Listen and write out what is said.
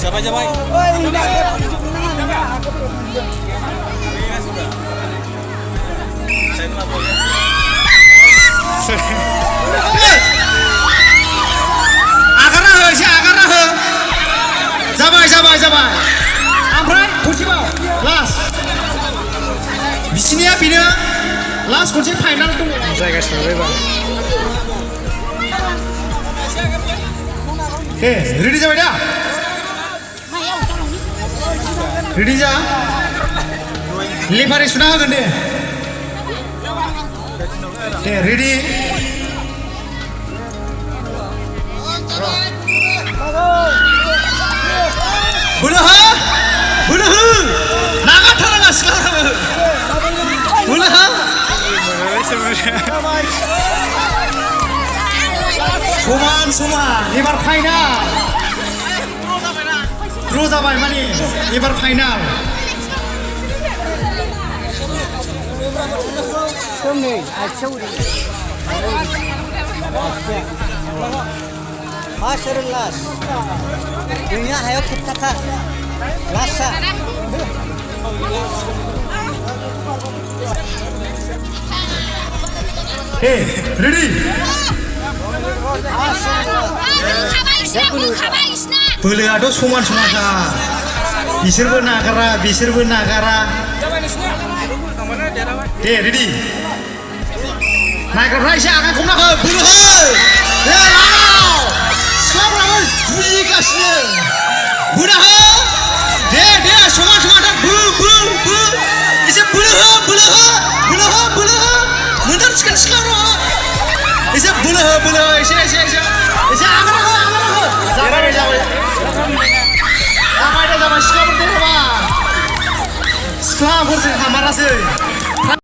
Jabai. Agarra ho, eसे agarra ho. Jabai. Oमफ्राय खनसेबाव लास्ट बिसिनिया बेनो लास्ट खनसे फाइनाल दङ जायगा सोलायबाय दे रेडि जाबाय दा रेडि जा लेफारि सुना होगोन दे रेडि बोलो हो नागारथारनाङा सिख्लाफोर बोलो हो समान एबार फाइनाल ड्र जाबाय माने एबार final First and last. Dunia hayo kita kan. Last. Hey, ready? बोलोआथ' समान-समानखा बिसोरबो नागारा दे रेडि नायग्राफ्रा एसे आगान खमना हो बोलो हो दे लाव सिख्लाफ्राबो बुजिगासिनो बोलो हो दे समान बो एसे बोलो हो मोनथारसिगोन सिख्लाफ्रा एसे बोलो हो एसे आगान हो जाबाय सिख्लाफोर देरहाबा सिख्लाफोरजों हामारासै